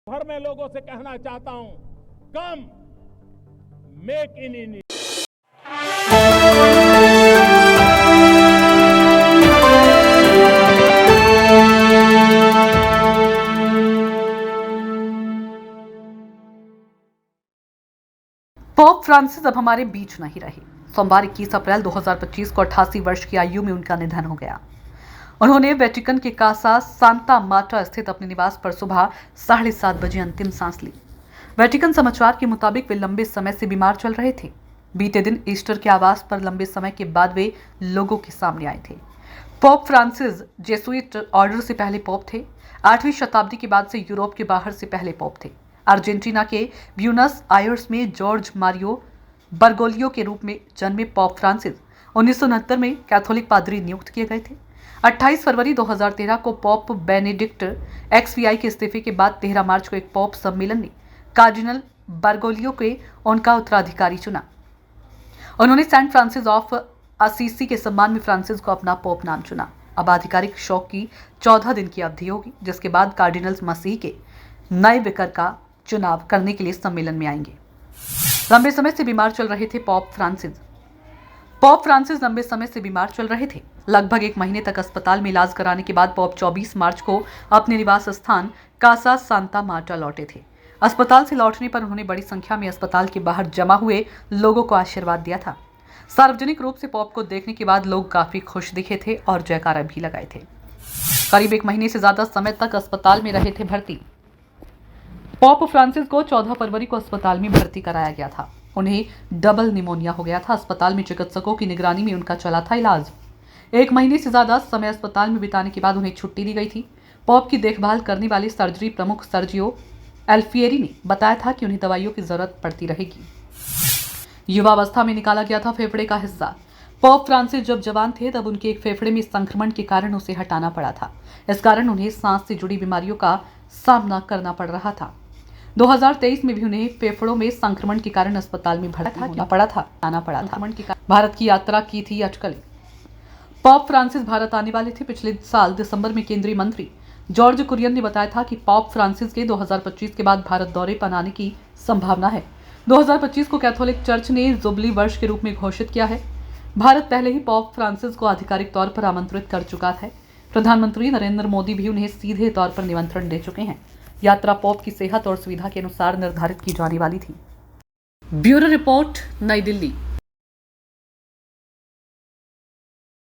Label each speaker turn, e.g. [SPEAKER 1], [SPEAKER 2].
[SPEAKER 1] भर में लोगों से कहना चाहता हूं, कम make in India.
[SPEAKER 2] Pope Francis अब हमारे बीच नहीं रहे। सोमवार 21 अप्रैल 2025 को 88 वर्ष की आयु में उनका निधन हो गया। उन्होंने वेटिकन के कासा सांता मार्टा स्थित अपने निवास पर सुबह 7:30 बजे अंतिम सांस ली। वेटिकन समाचार के मुताबिक वे लंबे समय से बीमार चल रहे थे। बीते दिन ईस्टर के आवास पर लंबे समय के बाद वे लोगों के सामने आए थे। पोप फ्रांसिस जेसुइट ऑर्डर से पहले पोप थे। 8वीं शताब्दी के बाद से यूरोप के बाहर से पहले पोप थे। अर्जेंटीना के ब्यूनस आयर्स में जॉर्ज मारियो बर्गोलियो के रूप में जन्मे पोप फ्रांसिस 1969 में कैथोलिक पादरी नियुक्त किए गए थे। 28 फरवरी 2013 को पोप बेनेडिक्ट XVI के इस्तीफे के बाद 13 मार्च को एक पोप सम्मेलन ने कार्डिनल बर्गोलियो को उनका उत्तराधिकारी चुना। उन्होंने सेंट फ्रांसिस ऑफ असीसी के सम्मान में फ्रांसिस को अपना पोप नाम चुना। अब आधिकारिक शोक की 14 दिन की अवधि होगी, जिसके बाद कार्डिनल्स मसीह के नए विकार का चुनाव करने के लिए सम्मेलन में आएंगे। लंबे समय से बीमार चल रहे थे पोप फ्रांसिस लंबे समय से बीमार चल रहे थे। लगभग 1 महीने तक अस्पताल में इलाज कराने के बाद पोप 24 मार्च को अपने निवास स्थान कासा सांता मार्टा लौटे थे। अस्पताल से लौटने पर उन्होंने बड़ी संख्या में अस्पताल के बाहर जमा हुए लोगों को आशीर्वाद दिया था। सार्वजनिक रूप से पोप को देखने के बाद लोग काफी खुश दिखे थे और जयकारा भी लगाए थे। करीब 1 महीने से ज्यादा समय तक अस्पताल में रहे थे भर्ती। पोप फ्रांसिस को 14 फरवरी को अस्पताल में भर्ती कराया गया था। उन्हें डबल निमोनिया हो गया था। अस्पताल में चिकित्सकों की निगरानी में उनका चला था इलाज। 1 महीने से ज्यादा समय अस्पताल में बिताने के बाद उन्हें छुट्टी दी गई थी। पोप की देखभाल करने वाले सर्जरी प्रमुख सर्जियो एल्फिएरी ने बताया था कि उन्हें दवाइयों की जरूरत पड़ती रहेगी। युवावस्था में निकाला गया था फेफड़े का हिस्सा। पोप फ्रांसिस जब जवान थे तब उनके एक फेफड़े में संक्रमण के कारण उसे हटाना पड़ा था। इस कारण उन्हें सांस से जुड़ी बीमारियों का सामना करना पड़ रहा था। 2023 में भी उन्हें फेफड़ों में संक्रमण के कारण अस्पताल में भर्ती पड़ा था। भारत की यात्रा की थी अटकलें। पोप फ्रांसिस भारत आने वाले थे। पिछले साल दिसंबर में केंद्रीय मंत्री जॉर्ज कुरियन ने बताया था कि पोप फ्रांसिस के 2025 के बाद भारत दौरे पर आने की संभावना है। 2025 को कैथोलिक चर्च ने जुबली वर्ष के रूप में घोषित किया है। भारत पहले ही पोप फ्रांसिस को आधिकारिक तौर पर आमंत्रित कर चुका है। प्रधानमंत्री नरेंद्र मोदी भी उन्हें सीधे तौर पर निमंत्रण दे चुके हैं। यात्रा पोप की सेहत और सुविधा के अनुसार निर्धारित की जाने वाली थी। ब्यूरो रिपोर्ट, नई दिल्ली।